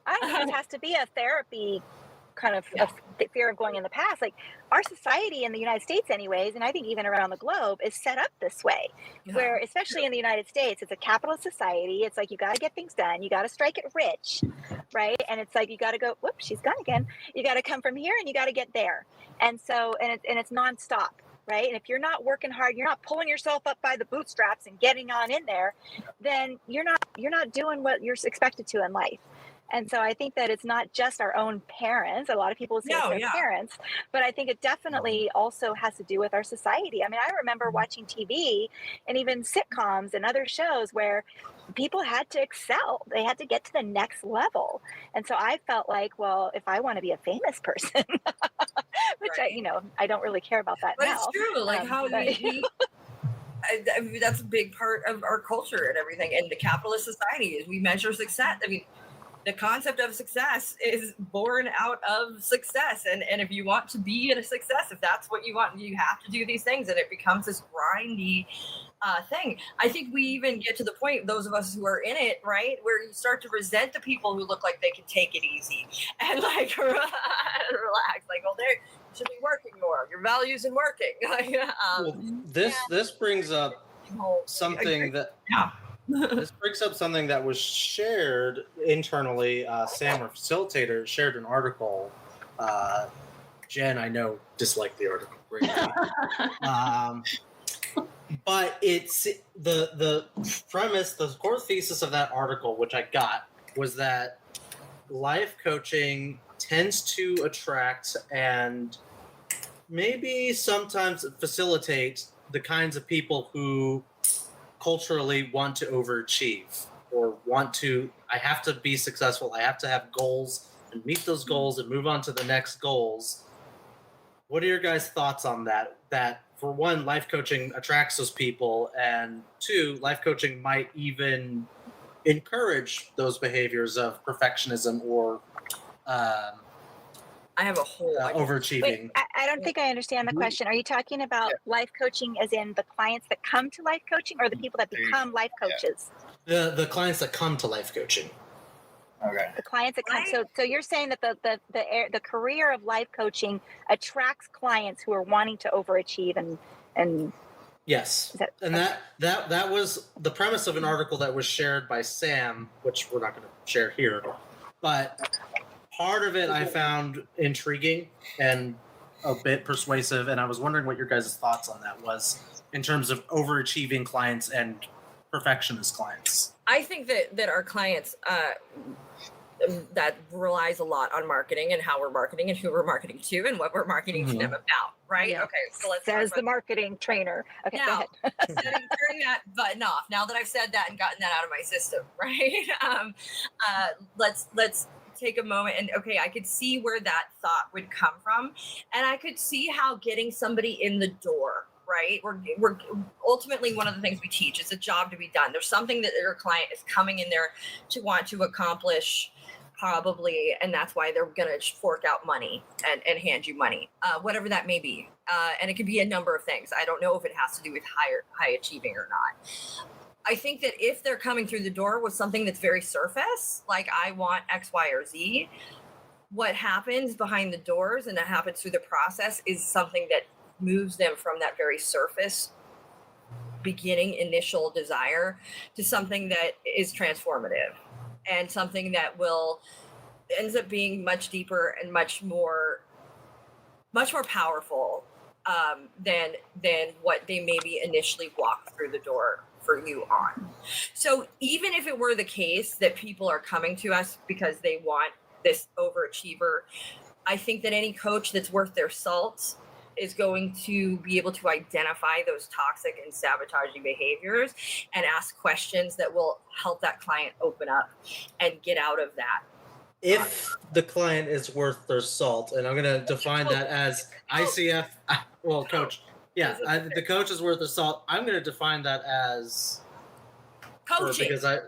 I don't think this has to be a therapy kind of fear of going in the past. Like, our society in the United States anyways, and I think even around the globe, is set up this way, where especially in the United States, it's a capitalist society. It's like, you got to get things done. You got to strike it rich, right? And it's like, you got to go, whoops, she's gone again. You got to come from here and you got to get there. And so, and it's nonstop, right? And if you're not working hard, you're not pulling yourself up by the bootstraps and getting on in there, then you're not doing what you're expected to in life. And so I think that it's not just our own parents. A lot of people say it's their parents, but I think it definitely also has to do with our society. I mean, I remember watching TV and even sitcoms and other shows where people had to excel. They had to get to the next level. And so I felt like, well, if I want to be a famous person, which I don't really care about that but now. But it's true. Like how we I mean, that's a big part of our culture and everything. And the capitalist society is we measure success. I mean, the concept of success is born out of success. And if you want to be in a success, if that's what you want, you have to do these things, and it becomes this grindy thing. I think we even get to the point, those of us who are in it, right, where you start to resent the people who look like they can take it easy and like relax, like, well, they should be working more. Your value's in working. This brings up something that this brings up something that was shared internally. Sam, our facilitator, shared an article. Jen, I know, disliked the article greatly. But it's the premise, the core thesis of that article, which I got, was that life coaching tends to attract and maybe sometimes facilitate the kinds of people who culturally want to overachieve or want to, I have to be successful, I have to have goals and meet those goals and move on to the next goals. What are your guys' thoughts on that? That, for one, life coaching attracts those people, and two, life coaching might even encourage those behaviors of perfectionism or I have a whole overachieving. Wait, I don't think I understand the question. Are you talking about life coaching as in the clients that come to life coaching, or the people that become life coaches? The clients that come to life coaching. Okay. The clients that come. So you're saying that the career of life coaching attracts clients who are wanting to overachieve and Yes, that was the premise of an article that was shared by Sam, which we're not going to share here, but part of it I found intriguing and a bit persuasive, and I was wondering what your guys' thoughts on that was in terms of overachieving clients and perfectionist clients. I think that our clients that relies a lot on marketing and how we're marketing and who we're marketing to and what we're marketing to them about, right? Yeah. Okay, so let's says the marketing trainer. Okay, now, go ahead. turning that button off. Now that I've said that and gotten that out of my system, right? Let's take a moment and I could see where that thought would come from, and I could see how getting somebody in the door. Right. We're ultimately, one of the things we teach is a job to be done. There's something that your client is coming in there to want to accomplish, probably, and that's why they're going to fork out money and hand you money, whatever that may be. And it could be a number of things. I don't know if it has to do with high achieving or not. I think that if they're coming through the door with something that's very surface, like I want X, Y, or Z, what happens behind the doors and that happens through the process is something that moves them from that very surface beginning initial desire to something that is transformative and something that ends up being much deeper and much more powerful than what they maybe initially walked through the door for you on. So even if it were the case that people are coming to us because they want this overachiever, I think that any coach that's worth their salt is going to be able to identify those toxic and sabotaging behaviors and ask questions that will help that client open up and get out of that. If the client is worth their salt, and I'm going to define that as ICF, well, coach, the coach is worth their salt. I'm going to define that as coaching. Because as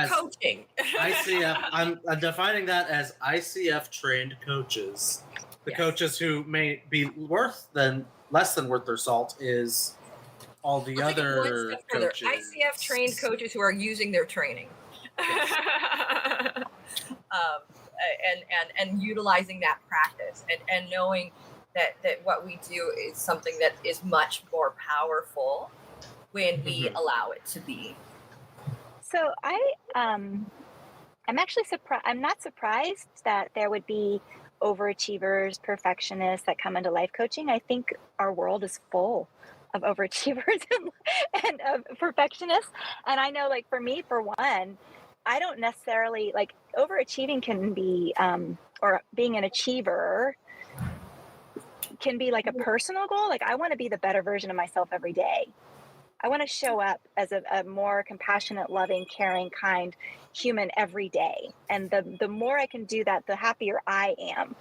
coaching. ICF, I'm defining that as ICF trained coaches. The coaches who may be less than worth their salt is all the other coaches. ICF trained coaches who are using their training. Yes. And utilizing that practice and knowing that what we do is something that is much more powerful when we allow it to be. So I'm actually surprised. I'm not surprised that there would be overachievers, perfectionists that come into life coaching. I think our world is full of overachievers and of perfectionists. And I know, like, for me, for one, I don't necessarily like overachieving can be, or being an achiever can be like a personal goal. Like, I want to be the better version of myself every day. I want to show up as a more compassionate, loving, caring, kind human every day. And the more I can do that, the happier I am.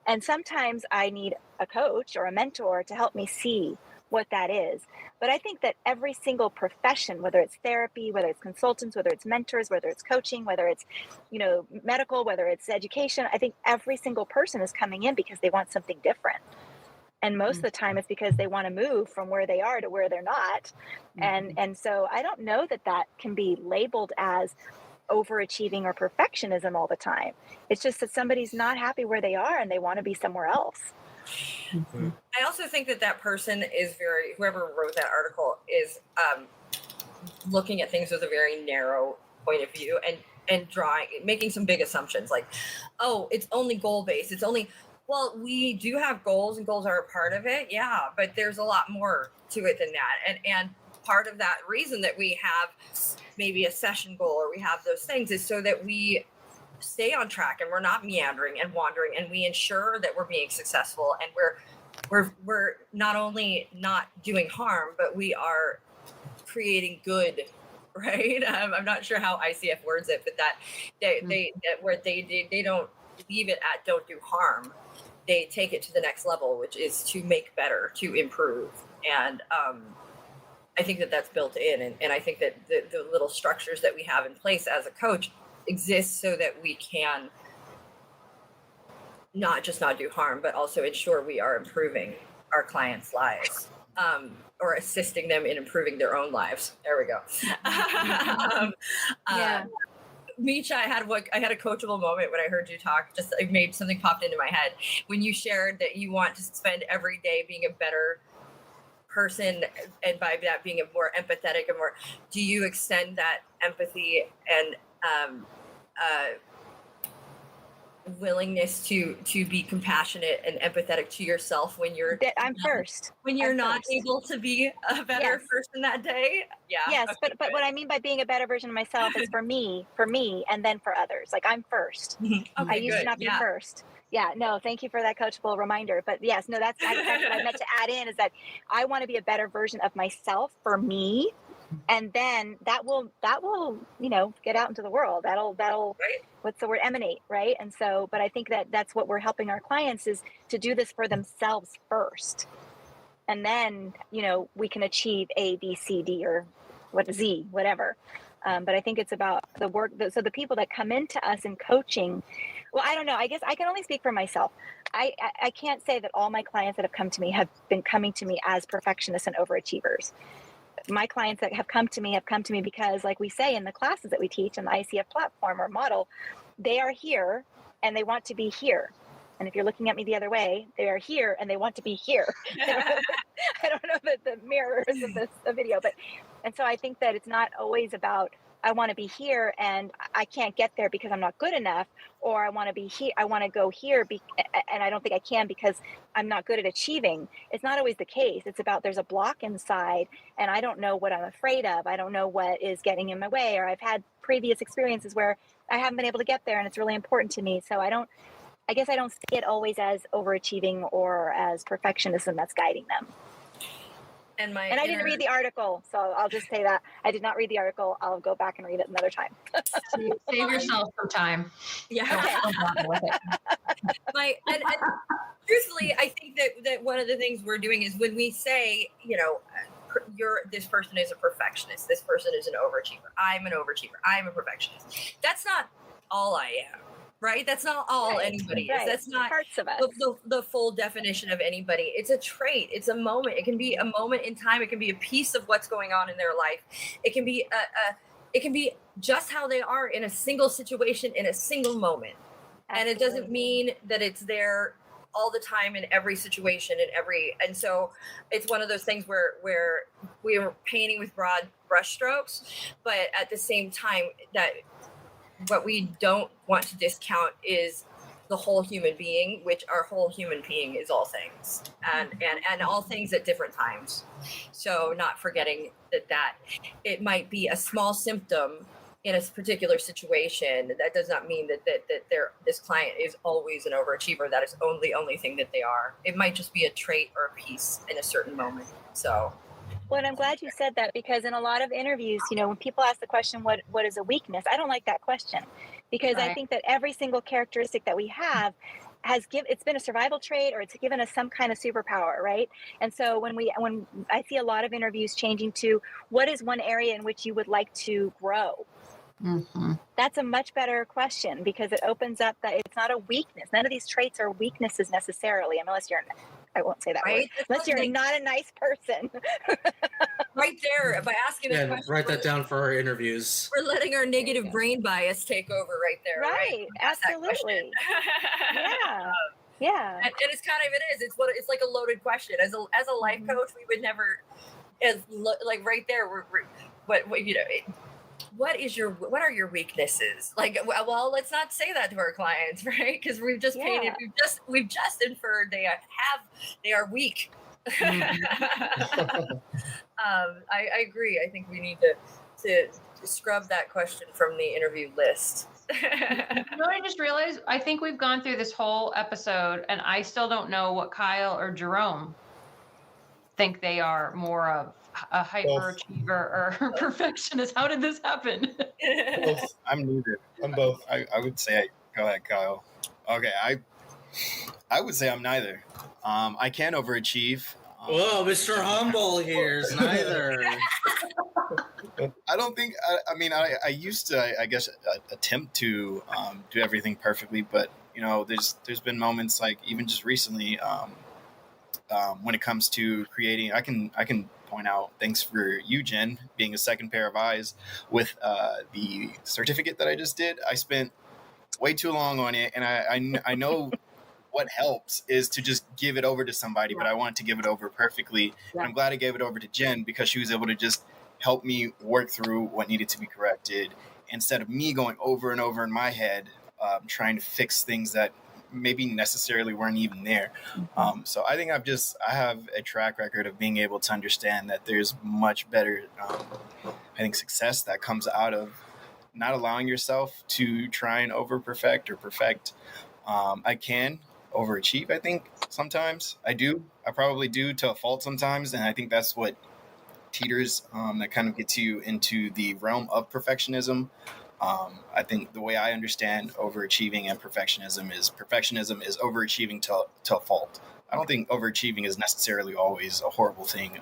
And sometimes I need a coach or a mentor to help me see what that is. But I think that every single profession, whether it's therapy, whether it's consultants, whether it's mentors, whether it's coaching, whether it's, medical, whether it's education, I think every single person is coming in because they want something different. And most of the time it's because they want to move from where they are to where they're not. And so I don't know that can be labeled as overachieving or perfectionism all the time. It's just that somebody's not happy where they are and they want to be somewhere else. I also think that person is whoever wrote that article is looking at things with a very narrow point of view and making some big assumptions like, oh, it's only goal-based. It's only, well, we do have goals and goals are a part of it. Yeah, but there's a lot more to it than that. And part of that reason that we have maybe a session goal or we have those things is so that we stay on track and we're not meandering and wandering, and we ensure that we're being successful and we're not only not doing harm, but we are creating good, right? I'm not sure how ICF words it, but that they don't leave it at don't do harm. They take it to the next level, which is to make better, to improve. And I think that's built in. And I think that the little structures that we have in place as a coach exist so that we can not just not do harm, but also ensure we are improving our clients' lives, or assisting them in improving their own lives. There we go. Misha, I had a coachable moment when I heard you talk. Just it made something popped into my head when you shared that you want to spend every day being a better person, and by that being a more empathetic and more. Do you extend that empathy and willingness to be compassionate and empathetic to yourself when you're not able to be a better person that day? Yeah. Yes, okay, but what I mean by being a better version of myself is for me, and then for others. Like I'm first. Okay, I used to not be first. Yeah, no, thank you for that coachable reminder. But yes, no, that's what I meant to add in is that I want to be a better version of myself for me. And then that will, get out into the world. That'll, right. What's the word? Emanate. Right. And so, but I think that's what we're helping our clients is to do this for themselves first. And then, we can achieve A, B, C, D, or Z, whatever. But I think it's about the work. So the people that come into us in coaching, well, I don't know. I guess I can only speak for myself. I can't say that all my clients that have come to me have been coming to me as perfectionists and overachievers. My clients that have come to me because, like we say in the classes that we teach on the ICF platform or model, they are here and they want to be here. And if you're looking at me the other way, they are here and they want to be here. I don't know the mirrors of this video, and so I think that it's not always about I want to be here and I can't get there because I'm not good enough, or I want to be here, I want to go here and I don't think I can because I'm not good at achieving. It's not always the case. It's about there's a block inside and I don't know what I'm afraid of. I don't know what is getting in my way, or I've had previous experiences where I haven't been able to get there and it's really important to me. So I guess I don't see it always as overachieving or as perfectionism that's guiding them. And I didn't read the article, so I'll just say that I did not read the article. I'll go back and read it another time. Save yourself some time. Yeah. Okay. And truthfully, I think that one of the things we're doing is when we say, this person is a perfectionist, this person is an overachiever, I'm an overachiever, I'm a perfectionist. That's not all I am. Right? That's not all anybody is. That's not parts of us. The full definition of anybody. It's a trait. It's a moment. It can be a moment in time. It can be a piece of what's going on in their life. It can be it can be just how they are in a single situation in a single moment. Absolutely. And it doesn't mean that it's there all the time in every situation and so it's one of those things where we are painting with broad brushstrokes, but at the same time that what we don't want to discount is the whole human being, which our whole human being is all things and all things at different times. So not forgetting that it might be a small symptom in a particular situation. That does not mean that this client is always an overachiever. That is only thing that they are. It might just be a trait or a piece in a certain moment. So. Well, and I'm glad you said that, because in a lot of interviews, when people ask the question, what is a weakness? I don't like that question, because I think that every single characteristic that we have it's been a survival trait, or it's given us some kind of superpower, right? And so when I see a lot of interviews changing to, what is one area in which you would like to grow? Mm-hmm. That's a much better question, because it opens up that it's not a weakness. None of these traits are weaknesses necessarily, unless you're, I won't say that word, unless you're not a nice person. Right there, by asking the question, write that down for our interviews. We're letting our negative brain bias take over right there. Right, absolutely. Yeah. And it's kind of, it's like a loaded question. As a life coach, we would never, like right there, what are your weaknesses? Like, well, let's not say that to our clients, right? Because we've just painted, we've just inferred they are weak. I agree. I think we need to scrub that question from the interview list. I just realized, I think we've gone through this whole episode and I still don't know what Kyle or Jerome think they are more of. A hyperachiever or perfectionist. How did this happen? Both. I'm neither. I'm both. I would say, go ahead, Kyle. Okay, I would say I'm neither. I can overachieve. Whoa, Mr. Humble here's neither. I don't think. I used to, I guess, attempt to do everything perfectly, but there's been moments, like even just recently, when it comes to creating, I can point out, thanks for you, Jen, being a second pair of eyes with the certificate that I just did. I spent way too long on it, and I know what helps is to just give it over to somebody, but I wanted to give it over perfectly. And I'm glad I gave it over to Jen, because she was able to just help me work through what needed to be corrected, instead of me going over and over in my head, trying to fix things that maybe necessarily weren't even there. So I think I have a track record of being able to understand that there's much better, success that comes out of not allowing yourself to try and over perfect or perfect. I can overachieve, I think, sometimes. I probably do to a fault sometimes, and I think that's what teeters, that kind of gets you into the realm of perfectionism. I think the way I understand overachieving and perfectionism is overachieving to a fault. I don't think overachieving is necessarily always a horrible thing.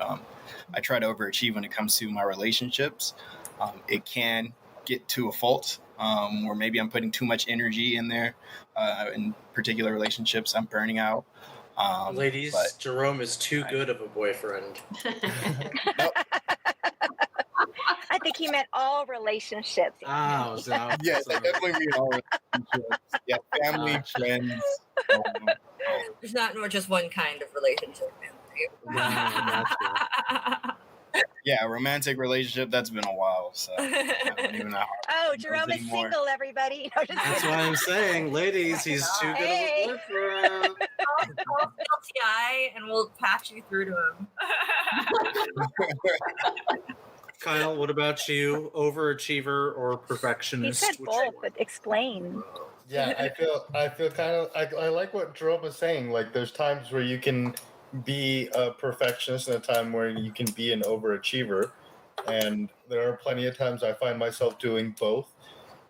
I try to overachieve when it comes to my relationships. It can get to a fault, where maybe I'm putting too much energy in there. In particular relationships, I'm burning out. Ladies, Jerome is too good of a boyfriend. I think he meant all relationships. Oh, so yes, I definitely mean all relationships. Yeah, family, friends. There's not just one kind of relationship. Yeah, romantic relationship, that's been a while, so I don't even know. Oh, Jerome is single, everybody. No, that's what I'm saying. Ladies, he's too good of a boyfriend. Call LTI and we'll patch you through to him. Kyle, what about you? Overachiever or perfectionist? You said both, but explain. Yeah, I feel kind of, I like what Jerome was saying. Like, there's times where you can be a perfectionist and a time where you can be an overachiever. And there are plenty of times I find myself doing both.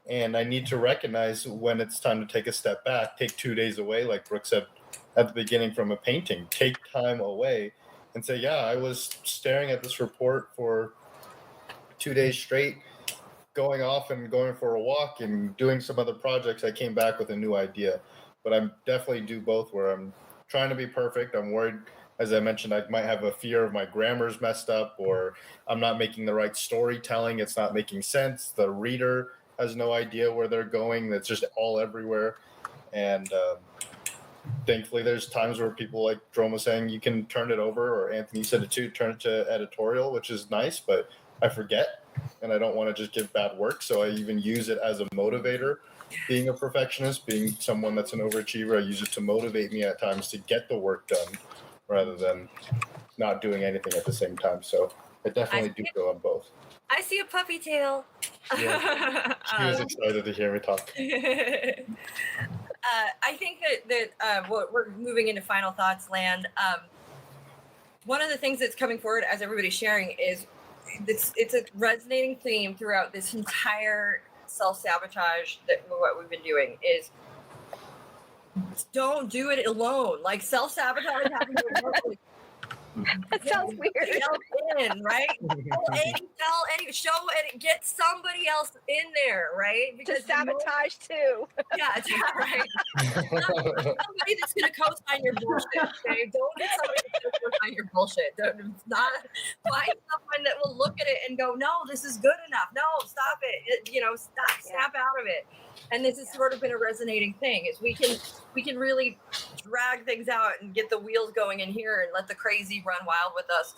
And I need to recognize when it's time to take a step back, take 2 days away, like Brooke said at the beginning, from a painting, take time away and say, yeah, I was staring at this report for 2 days straight, going off and going for a walk and doing some other projects. I came back with a new idea. But I definitely do both, where I'm trying to be perfect. I'm worried, as I mentioned, I might have a fear of my grammar's messed up, or I'm not making the right storytelling. It's not making sense. The reader has no idea where they're going. That's just all everywhere. And thankfully, there's times where people, like Jerome was saying, you can turn it over, or Anthony said it too, turn it to editorial, which is nice, but I forget, and I don't want to just give bad work. So I even use it as a motivator. Being a perfectionist, being someone that's an overachiever, I use it to motivate me at times to get the work done rather than not doing anything at the same time. So I definitely do go on both. I see a puppy tail. Yeah. She was excited to hear me talk. I think that we're moving into final thoughts land. One of the things that's coming forward as everybody's sharing is it's a resonating theme throughout this entire self-sabotage, that what we've been doing is don't do it alone. Like self-sabotage having to work with That sounds weird. in, right? Show and get somebody else in there, right? To sabotage too. Yeah, right. Somebody that's gonna co-sign your bullshit. Okay, don't get somebody that's gonna co-sign your bullshit. Not find someone that will look at it and go, "No, this is good enough. No, stop it. Snap out of it." And this has sort of been a resonating thing. Is we can really drag things out and get the wheels going in here and let the crazy run wild with us.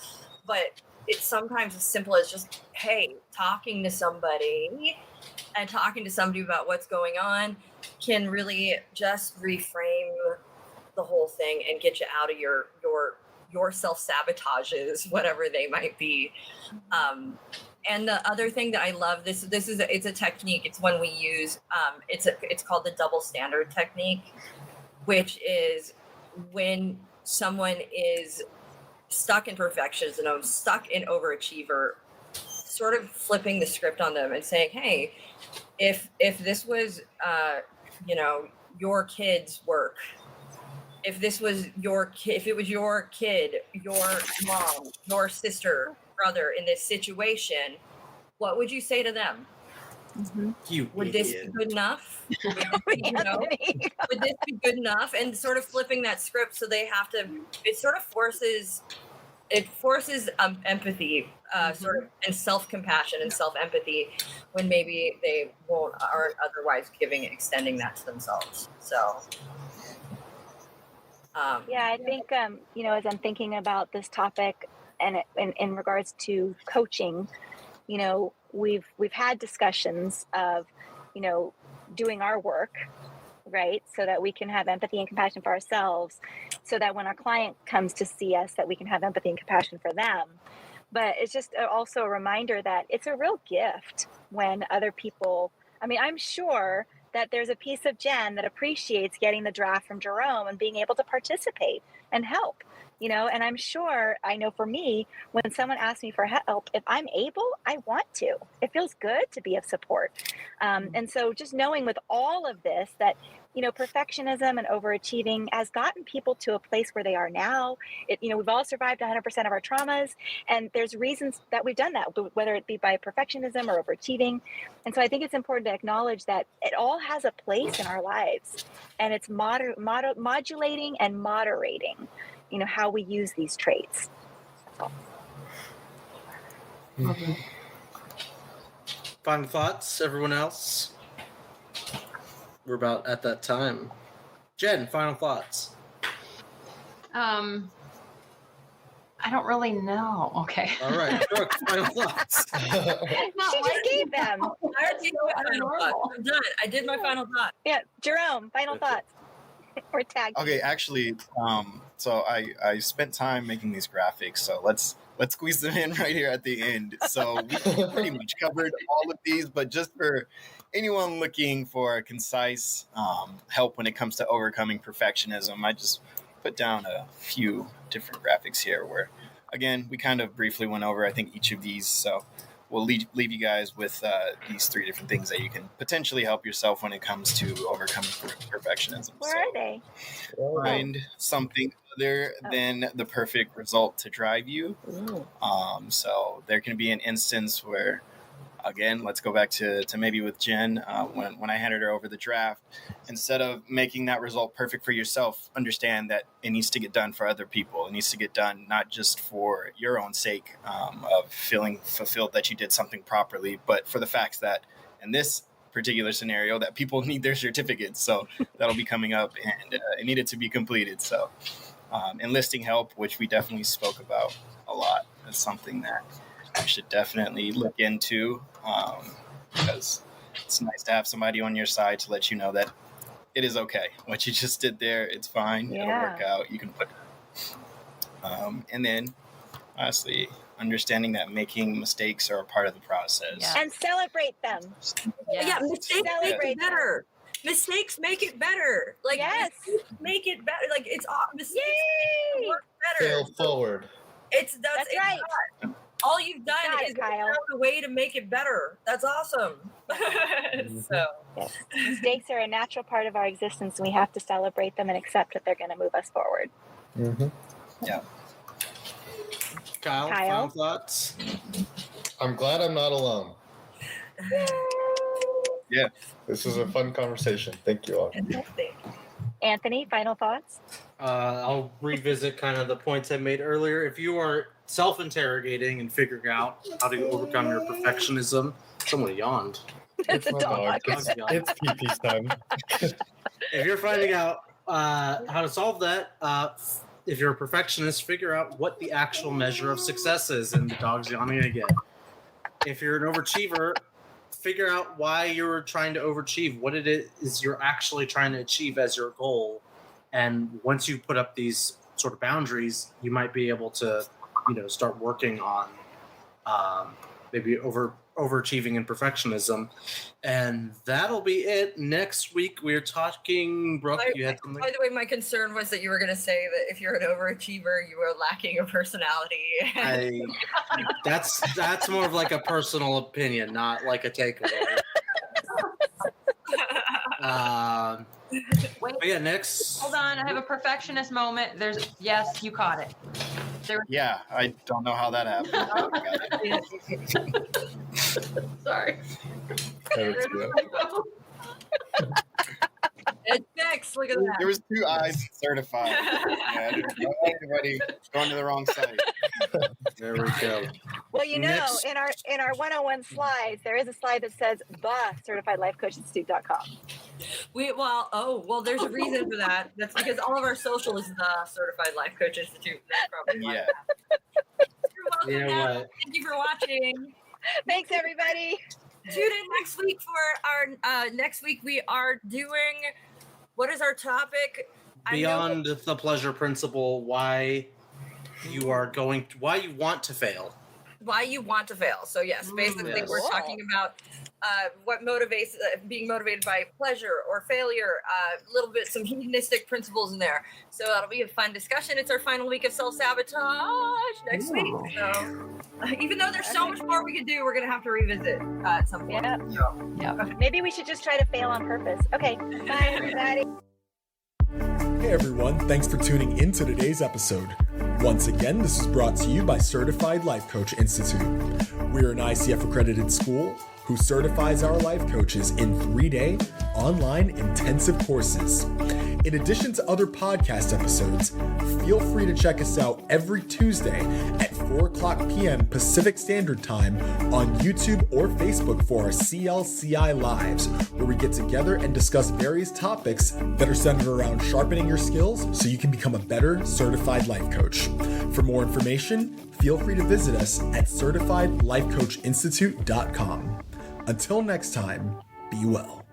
But it's sometimes as simple as just, hey, talking to somebody about what's going on can really just reframe the whole thing and get you out of your self-sabotages, whatever they might be. And the other thing that I love, it's a technique. It's one we use. It's called the double standard technique, which is when someone is stuck in perfectionism, stuck in overachiever, sort of flipping the script on them and saying, hey, if this was your kid's work, if it was your kid, your mom, your sister, brother in this situation, what would you say to them? Would this be good enough? Would this be good enough? And sort of flipping that script, so they have to. It sort of forces empathy, sort of, and self-compassion and self-empathy when maybe they aren't otherwise extending that to themselves. So. I think as I'm thinking about this topic and in regards to coaching, we've had discussions of, doing our work, right? So that we can have empathy and compassion for ourselves, so that when our client comes to see us, that we can have empathy and compassion for them. But it's just also a reminder that it's a real gift when other people, I'm sure that there's a piece of Jen that appreciates getting the draft from Jerome and being able to participate and help, and I'm sure, I know for me, when someone asks me for help, if I'm able, I want to. It feels good to be of support. And so just knowing with all of this that, perfectionism and overachieving has gotten people to a place where they are now. We've all survived 100% of our traumas, and there's reasons that we've done that, whether it be by perfectionism or overachieving. And so I think it's important to acknowledge that it all has a place in our lives, and it's modulating and moderating, how we use these traits. That's all. Final thoughts, everyone else? We're about at that time. Jen, final thoughts. I don't really know. Okay. All right, Brooke, final thoughts. She just gave them. I did my final thought. Yeah, Jerome, final thoughts. We're tagged. Okay, actually, so I spent time making these graphics, so let's squeeze them in right here at the end. So we pretty much covered all of these, but just for anyone looking for a concise help when it comes to overcoming perfectionism, I just put down a few different graphics here where, again, we kind of briefly went over, I think, each of these. So we'll leave you guys with these 3 different things that you can potentially help yourself when it comes to overcoming perfectionism. Where are they? Find something other than the perfect result to drive you. So there can be an instance where, again, let's go back to maybe with Jen, when I handed her over the draft, instead of making that result perfect for yourself, understand that it needs to get done for other people. It needs to get done not just for your own sake of feeling fulfilled that you did something properly, but for the fact that in this particular scenario that people need their certificates. So that'll be coming up, and it needed to be completed. So enlisting help, which we definitely spoke about a lot, is something that I should definitely look into, because it's nice to have somebody on your side to let you know that it is okay. What you just did there, it's fine. It'll work out. You can put it. And then, honestly, understanding that making mistakes are a part of the process. And celebrate them. Mistakes make it better. Mistakes make it better. Mistakes make it better. It's mistakes make it work better. Fail forward. That's right. all you've done Got is it, Kyle. found a way to make it better. That's awesome. So Yes. Mistakes are a natural part of our existence, and we have to celebrate them and accept that they're going to move us forward. Yeah. Kyle, Kyle? final thoughts? I'm glad I'm not alone. Yeah. This was a fun conversation. Thank you all. fantastic. Anthony, final thoughts? I'll revisit kind of the points I made earlier. If you are self-interrogating and figuring out how to overcome your perfectionism, someone yawned. It's a my dog. Dog's yawned. It's pee-pee time. If you're finding out how to solve that, if you're a perfectionist, figure out what the actual measure of success is. And the dog's yawning again. If you're an overachiever, figure out why you're trying to overachieve, what it is you're actually trying to achieve as your goal. And once you put up these sort of boundaries, you might be able to, start working on maybe overachieving and perfectionism. And that'll be it. Next week, we're talking, Brooke, you had something? By the way, my concern was that you were going to say that if you're an overachiever, you were lacking a personality. That's more of like a personal opinion, not like a takeaway. Wait, But yeah, next. hold on. I have a perfectionist moment. Yes, you caught it. Yeah, I don't know how that happened. Sorry. That's good. It's next. Look at that. There was 2 eyes certified. Yeah, everybody going to the wrong site. There we go. Well, in our Next. 101 slides, there is a slide that says certifiedlifecoachinstitute.com. There's a reason for that. That's because all of our social is the Certified Life Coach Institute. That's probably why. Yeah. You're welcome. You know Nat. what? Thank you for watching. Thanks, everybody. Tune in next week for our next week. We are doing, what is our topic? Beyond the pleasure principle, why you want to fail. Why you want to fail. So yes, basically Yes. we're talking about what motivates being motivated by pleasure or failure, a little bit some hedonistic principles in there. So that'll be a fun discussion. It's our final week of self-sabotage next week. So even though there's so much more we could do, we're gonna have to revisit at some point. Yeah. Maybe we should just try to fail on purpose. Okay. Bye, everybody. Hey everyone, thanks for tuning in to today's episode. Once again, this is brought to you by Certified Life Coach Institute. We're an ICF accredited school who certifies our life coaches in 3-day online intensive courses. In addition to other podcast episodes, feel free to check us out every Tuesday at 4:00 p.m. Pacific Standard Time on YouTube or Facebook for our CLCI Lives, where we get together and discuss various topics that are centered around sharpening your skills so you can become a better certified life coach. For more information, feel free to visit us at certifiedlifecoachinstitute.com. Until next time, be well.